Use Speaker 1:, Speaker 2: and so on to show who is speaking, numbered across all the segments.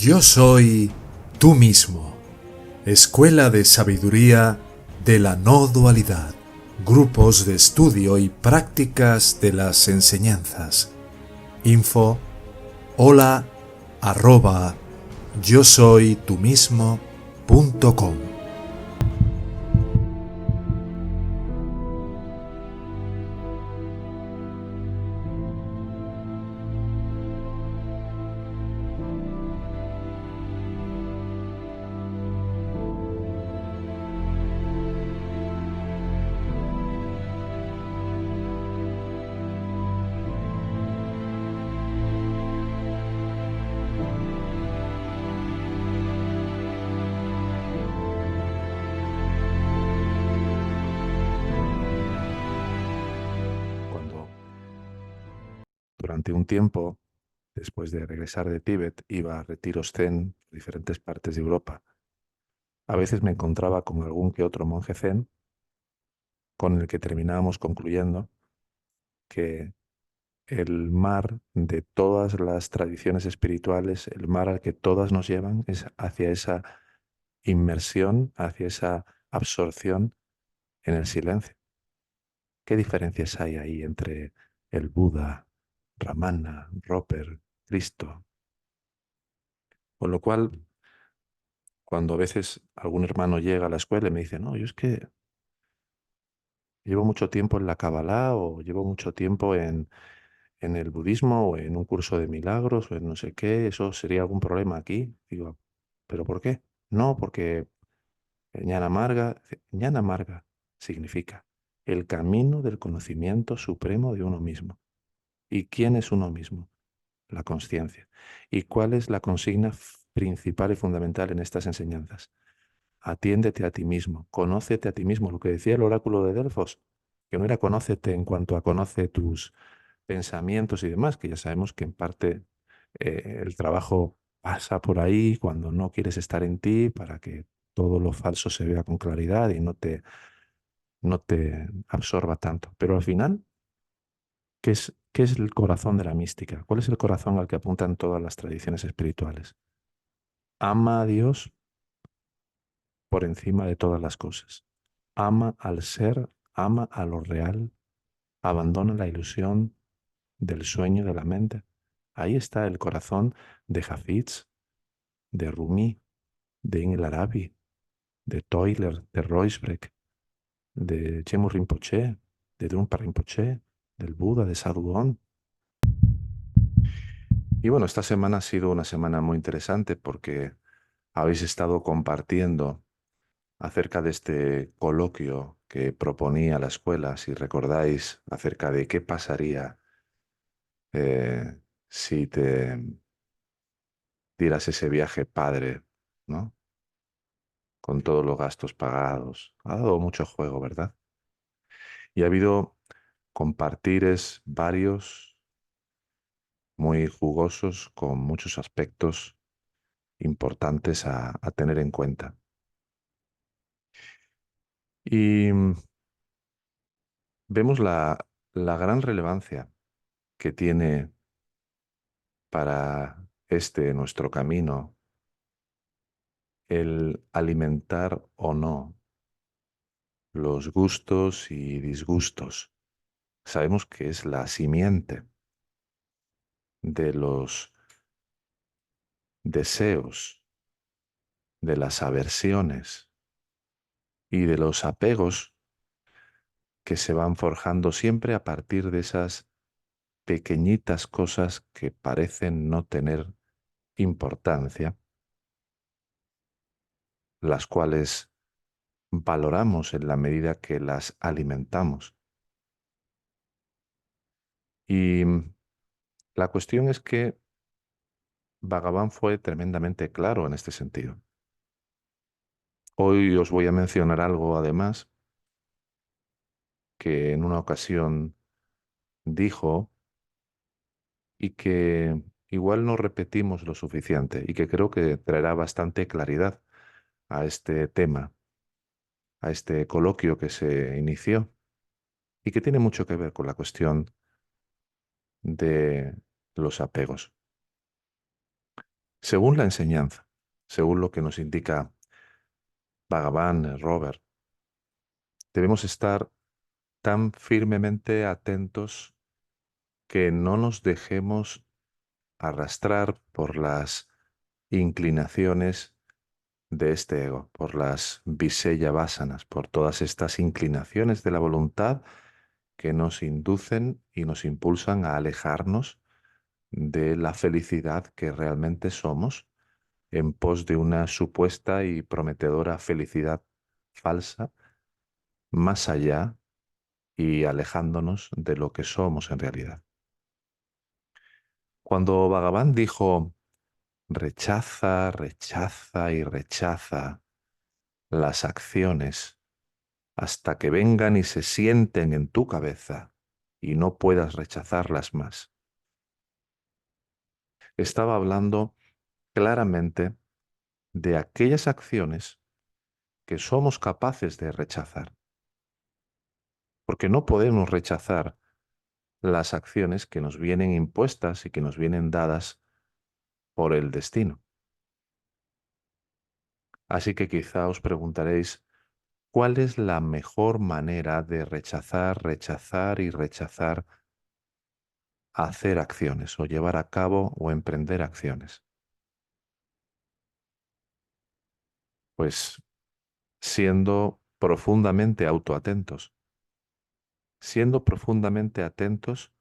Speaker 1: Yo soy tú mismo. Escuela de Sabiduría de la No Dualidad. Grupos de estudio y prácticas de las enseñanzas. Info hola arroba yo soy tú mismo.com.
Speaker 2: Cuando durante un tiempo, después de regresar de Tíbet, iba a retiros zen en diferentes partes de Europa. A veces me encontraba con algún que otro monje zen con el que terminábamos concluyendo que el mar de todas las tradiciones espirituales, el mar al que todas nos llevan, es hacia esa inmersión, hacia esa absorción en el silencio. ¿Qué diferencias hay ahí entre el Buda, Ramana, Roper, Cristo? Con lo cual, cuando a veces algún hermano llega a la escuela y me dice, no, yo es que llevo mucho tiempo en la Kabbalah o llevo mucho tiempo en el budismo o en un curso de milagros o en no sé qué, ¿eso sería algún problema aquí? Digo, ¿pero por qué? No, porque Ñana Marga, Ñana Marga significa el camino del conocimiento supremo de uno mismo. ¿Y quién es uno mismo? La consciencia. ¿Y cuál es la consigna principal y fundamental en estas enseñanzas? Atiéndete a ti mismo, conócete a ti mismo, lo que decía el oráculo de Delfos, que no era conócete en cuanto a conoce tus pensamientos y demás, que ya sabemos que en parte el trabajo pasa por ahí cuando no quieres estar en ti para que todo lo falso se vea con claridad y no te absorba tanto. Pero al final, ¿qué es el corazón de la mística? ¿Cuál es el corazón al que apuntan todas las tradiciones espirituales? Ama a Dios por encima de todas las cosas. Ama al ser, ama a lo real, abandona la ilusión del sueño de la mente. Ahí está el corazón de Hafez, de Rumi, de Ibn Arabi, de Toiler, de Roisbrecht, de Chemu Rinpoche, de Drunpa Rinpoche, del Buda, de Sadhugon. Y bueno, esta semana ha sido una semana muy interesante porque habéis estado compartiendo acerca de este coloquio que proponía la escuela, si recordáis, acerca de qué pasaría eh, si te dieras ese viaje padre, ¿no? Con todos los gastos pagados. Ha dado mucho juego, ¿verdad? Y ha habido compartires varios, muy jugosos, con muchos aspectos importantes a tener en cuenta. Y vemos la gran relevancia que tiene para nuestro camino el alimentar o no los gustos y disgustos. Sabemos que es la simiente de los deseos, de las aversiones y de los apegos que se van forjando siempre a partir de esas pequeñitas cosas que parecen no tener importancia, las cuales valoramos en la medida que las alimentamos. Y la cuestión es que Bhagavan fue tremendamente claro en este sentido. Hoy os voy a mencionar algo, además, que en una ocasión dijo y que igual no repetimos lo suficiente y que creo que traerá bastante claridad a este tema, a este coloquio que se inició y que tiene mucho que ver con la cuestión de los apegos. Según la enseñanza, según lo que nos indica Bhagavan, Robert, debemos estar tan firmemente atentos que no nos dejemos arrastrar por las inclinaciones de este ego, por las visaya vasanas, por todas estas inclinaciones de la voluntad que nos inducen y nos impulsan a alejarnos de la felicidad que realmente somos en pos de una supuesta y prometedora felicidad falsa, más allá y alejándonos de lo que somos en realidad. Cuando Bhagavan dijo, rechaza, rechaza y rechaza las acciones hasta que vengan y se sienten en tu cabeza y no puedas rechazarlas más, estaba hablando claramente de aquellas acciones que somos capaces de rechazar, porque no podemos rechazar las acciones que nos vienen impuestas y que nos vienen dadas por el destino. Así que quizá os preguntaréis, ¿cuál es la mejor manera de rechazar, rechazar y rechazar hacer acciones o llevar a cabo o emprender acciones? Pues siendo profundamente autoatentos, siendo profundamente atentos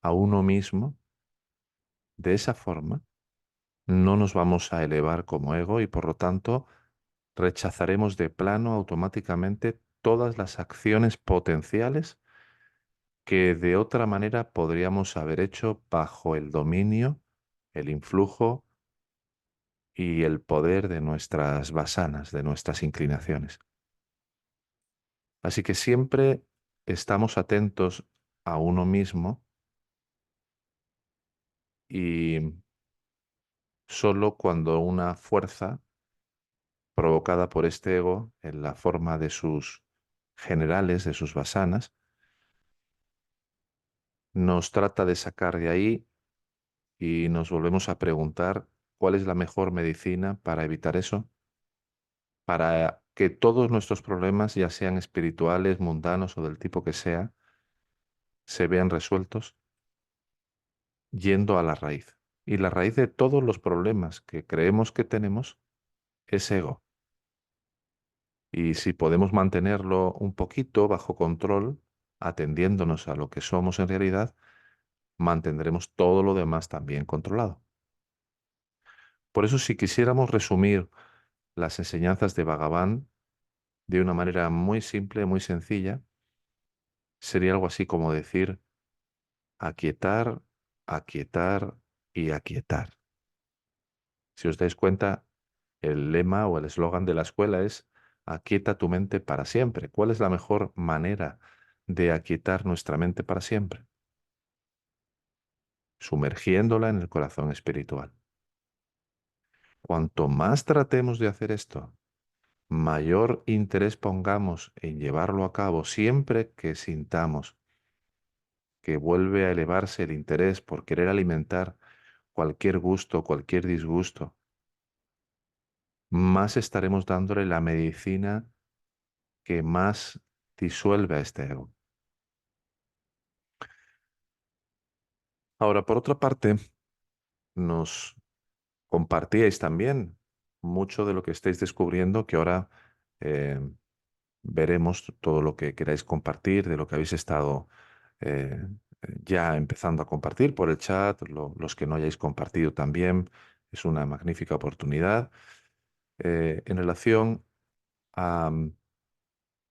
Speaker 2: a uno mismo. De esa forma, no nos vamos a elevar como ego y por lo tanto rechazaremos de plano automáticamente todas las acciones potenciales que de otra manera podríamos haber hecho bajo el dominio, el influjo y el poder de nuestras vasanas, de nuestras inclinaciones. Así que siempre estamos atentos a uno mismo y solo cuando una fuerza provocada por este ego en la forma de sus generales, de sus vasanas, nos trata de sacar de ahí y nos volvemos a preguntar cuál es la mejor medicina para evitar eso, para que todos nuestros problemas, ya sean espirituales, mundanos o del tipo que sea, se vean resueltos yendo a la raíz. Y la raíz de todos los problemas que creemos que tenemos es ego. Y si podemos mantenerlo un poquito bajo control, atendiéndonos a lo que somos en realidad, mantendremos todo lo demás también controlado. Por eso, si quisiéramos resumir las enseñanzas de Bhagavan de una manera muy simple, muy sencilla, sería algo así como decir aquietar, aquietar y aquietar. Si os dais cuenta, el lema o el eslogan de la escuela es aquieta tu mente para siempre. ¿Cuál es la mejor manera de aquietar nuestra mente para siempre? Sumergiéndola en el corazón espiritual. Cuanto más tratemos de hacer esto, mayor interés pongamos en llevarlo a cabo siempre que sintamos que vuelve a elevarse el interés por querer alimentar cualquier gusto, cualquier disgusto, más estaremos dándole la medicina que más disuelve a este ego. Ahora, por otra parte, nos compartíais también mucho de lo que estáis descubriendo, que ahora eh, veremos todo lo que queráis compartir, de lo que habéis estado eh, ya empezando a compartir por el chat, los que no hayáis compartido también, es una magnífica oportunidad en relación a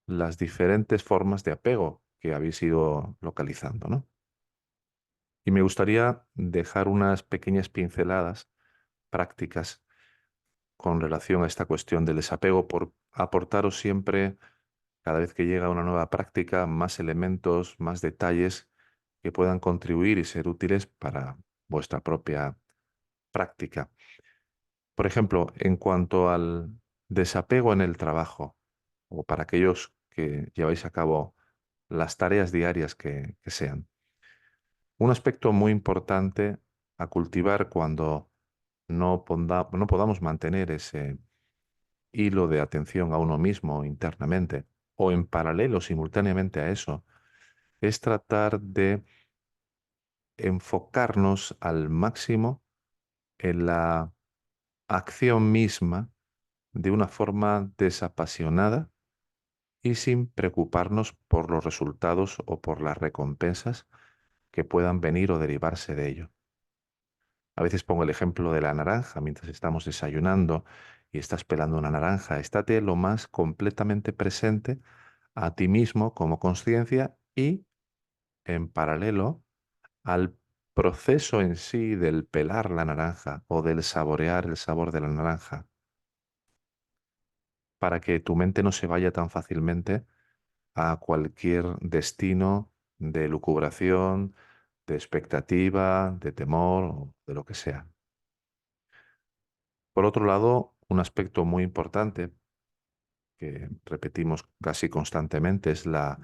Speaker 2: las diferentes formas de apego que habéis ido localizando, ¿no? Y me gustaría dejar unas pequeñas pinceladas prácticas con relación a esta cuestión del desapego por aportaros siempre, cada vez que llega una nueva práctica, más elementos, más detalles que puedan contribuir y ser útiles para vuestra propia práctica. Por ejemplo, en cuanto al desapego en el trabajo, o para aquellos que lleváis a cabo las tareas diarias que sean. Un aspecto muy importante a cultivar cuando no podamos mantener ese hilo de atención a uno mismo internamente o en paralelo simultáneamente a eso, es tratar de enfocarnos al máximo en la acción misma de una forma desapasionada y sin preocuparnos por los resultados o por las recompensas que puedan venir o derivarse de ello. A veces pongo el ejemplo de la naranja mientras estamos desayunando y estás pelando una naranja. Estate lo más completamente presente a ti mismo como conciencia y en paralelo al proceso en sí del pelar la naranja o del saborear el sabor de la naranja, para que tu mente no se vaya tan fácilmente a cualquier destino de lucubración, de expectativa, de temor o de lo que sea. Por otro lado, un aspecto muy importante que repetimos casi constantemente es la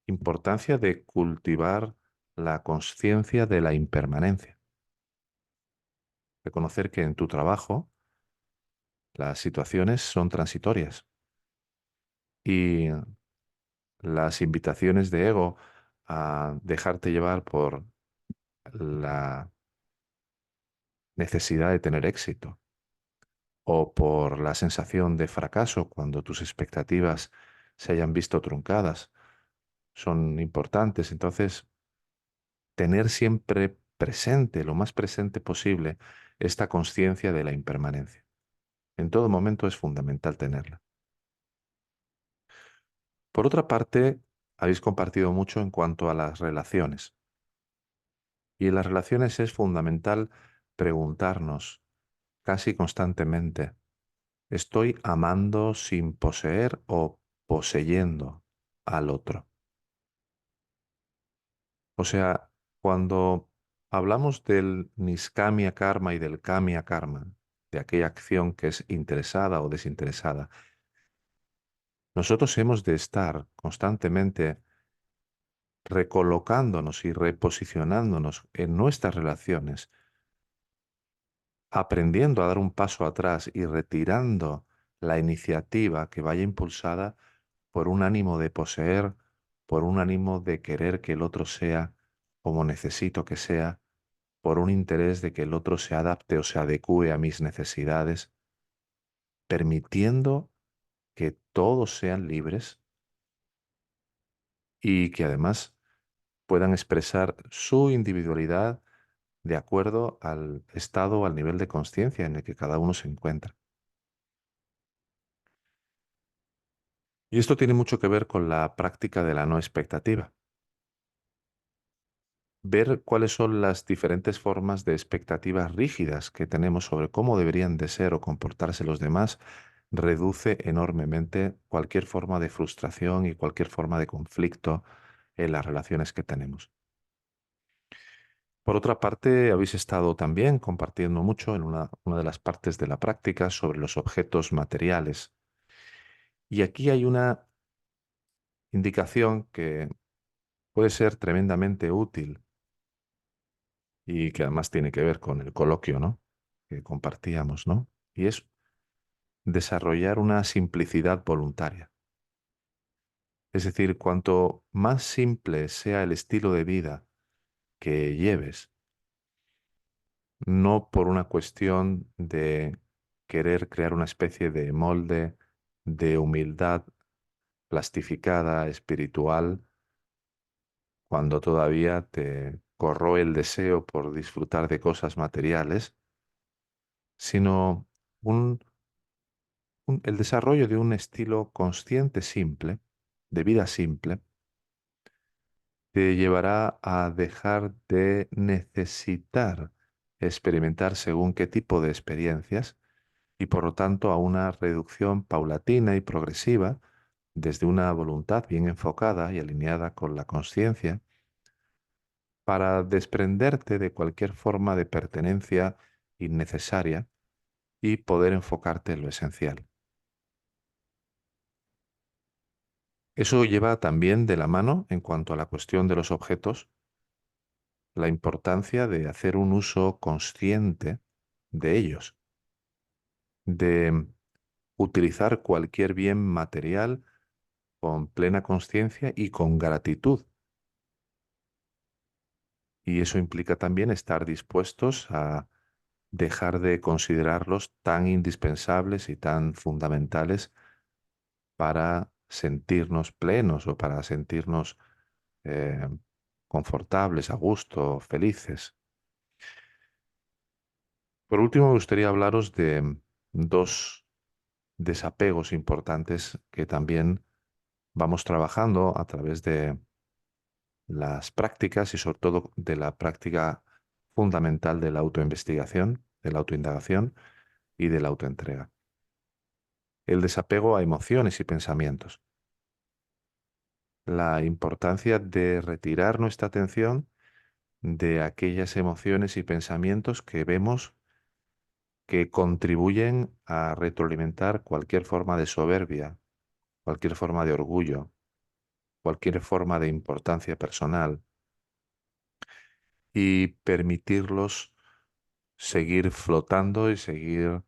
Speaker 2: importancia de cultivar la conciencia de la impermanencia. Reconocer que en tu trabajo las situaciones son transitorias y las invitaciones de ego a dejarte llevar por la necesidad de tener éxito o por la sensación de fracaso cuando tus expectativas se hayan visto truncadas son importantes. Entonces, tener siempre presente, lo más presente posible, esta conciencia de la impermanencia. En todo momento es fundamental tenerla. Por otra parte, habéis compartido mucho en cuanto a las relaciones. Y en las relaciones es fundamental preguntarnos casi constantemente, ¿estoy amando sin poseer o poseyendo al otro? O sea, cuando hablamos del niskamia karma y del kamya karma, de aquella acción que es interesada o desinteresada, nosotros hemos de estar constantemente recolocándonos y reposicionándonos en nuestras relaciones, aprendiendo a dar un paso atrás y retirando la iniciativa que vaya impulsada por un ánimo de poseer, por un ánimo de querer que el otro sea como necesito que sea, por un interés de que el otro se adapte o se adecúe a mis necesidades, permitiendo que todos sean libres y que además puedan expresar su individualidad de acuerdo al estado o al nivel de conciencia en el que cada uno se encuentra. Y esto tiene mucho que ver con la práctica de la no expectativa. Ver cuáles son las diferentes formas de expectativas rígidas que tenemos sobre cómo deberían de ser o comportarse los demás reduce enormemente cualquier forma de frustración y cualquier forma de conflicto en las relaciones que tenemos. Por otra parte, habéis estado también compartiendo mucho en una de las partes de la práctica sobre los objetos materiales. Y aquí hay una indicación que puede ser tremendamente útil y que además tiene que ver con el coloquio, ¿no? Que compartíamos, ¿no? Y es desarrollar una simplicidad voluntaria. Es decir, cuanto más simple sea el estilo de vida que lleves, no por una cuestión de querer crear una especie de molde de humildad plastificada, espiritual, cuando todavía te corroe el deseo por disfrutar de cosas materiales, sino el desarrollo de un estilo consciente simple, de vida simple, te llevará a dejar de necesitar experimentar según qué tipo de experiencias y por lo tanto a una reducción paulatina y progresiva desde una voluntad bien enfocada y alineada con la conciencia para desprenderte de cualquier forma de pertenencia innecesaria y poder enfocarte en lo esencial. Eso lleva también de la mano, en cuanto a la cuestión de los objetos, la importancia de hacer un uso consciente de ellos, de utilizar cualquier bien material con plena conciencia y con gratitud. Y eso implica también estar dispuestos a dejar de considerarlos tan indispensables y tan fundamentales para sentirnos plenos o para sentirnos eh, confortables, a gusto, felices. Por último, me gustaría hablaros de dos desapegos importantes que también vamos trabajando a través de las prácticas y sobre todo de la práctica fundamental de la autoinvestigación, de la autoindagación y de la autoentrega. El desapego a emociones y pensamientos. La importancia de retirar nuestra atención de aquellas emociones y pensamientos que vemos que contribuyen a retroalimentar cualquier forma de soberbia, cualquier forma de orgullo, cualquier forma de importancia personal y permitirlos seguir flotando y seguir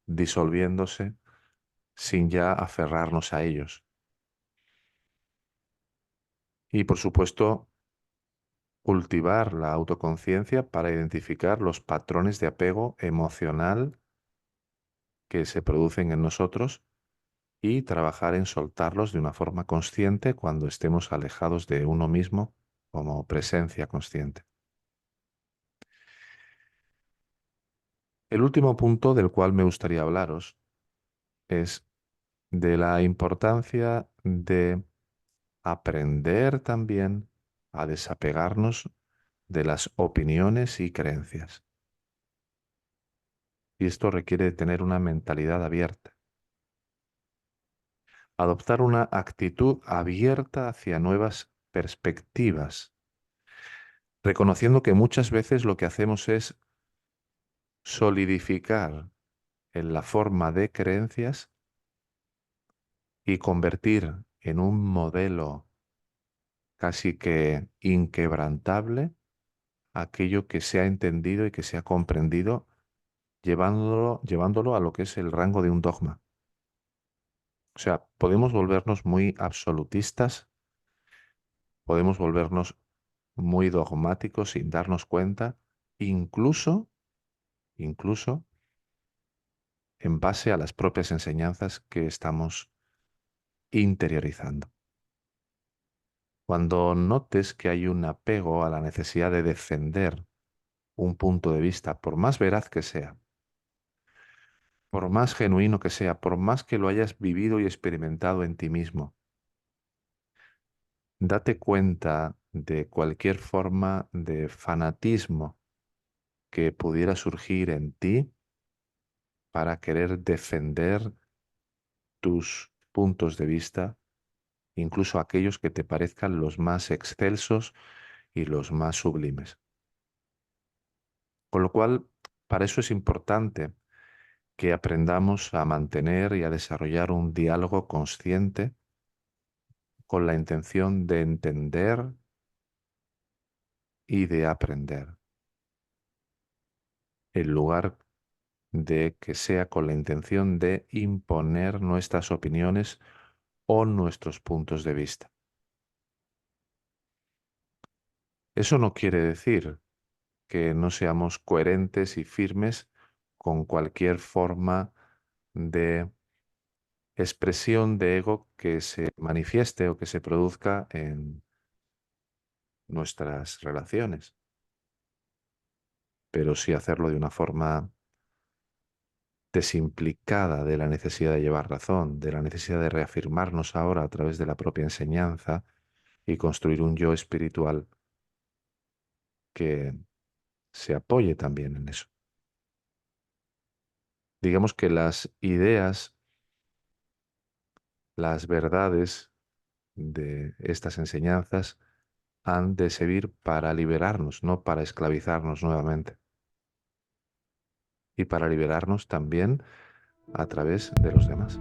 Speaker 2: disolviéndose sin ya aferrarnos a ellos. Y por supuesto, cultivar la autoconciencia para identificar los patrones de apego emocional que se producen en nosotros y trabajar en soltarlos de una forma consciente cuando estemos alejados de uno mismo como presencia consciente. El último punto del cual me gustaría hablaros es de la importancia de aprender también a desapegarnos de las opiniones y creencias. Y esto requiere tener una mentalidad abierta, adoptar una actitud abierta hacia nuevas perspectivas, reconociendo que muchas veces lo que hacemos es solidificar en la forma de creencias y convertir en un modelo casi que inquebrantable aquello que se ha entendido y que se ha comprendido, llevándolo a lo que es el rango de un dogma. O sea, podemos volvernos muy absolutistas, podemos volvernos muy dogmáticos sin darnos cuenta, incluso en base a las propias enseñanzas que estamos interiorizando. Cuando notes que hay un apego a la necesidad de defender un punto de vista, por más veraz que sea, por más genuino que sea, por más que lo hayas vivido y experimentado en ti mismo, date cuenta de cualquier forma de fanatismo que pudiera surgir en ti para querer defender tus puntos de vista, incluso aquellos que te parezcan los más excelsos y los más sublimes. Con lo cual, para eso es importante que aprendamos a mantener y a desarrollar un diálogo consciente con la intención de entender y de aprender, en lugar de que sea con la intención de imponer nuestras opiniones o nuestros puntos de vista. Eso no quiere decir que no seamos coherentes y firmes con cualquier forma de expresión de ego que se manifieste o que se produzca en nuestras relaciones, pero sí hacerlo de una forma desimplicada de la necesidad de llevar razón, de la necesidad de reafirmarnos ahora a través de la propia enseñanza y construir un yo espiritual que se apoye también en eso. Digamos que las ideas, las verdades de estas enseñanzas han de servir para liberarnos, no para esclavizarnos nuevamente. Y para liberarnos también a través de los demás.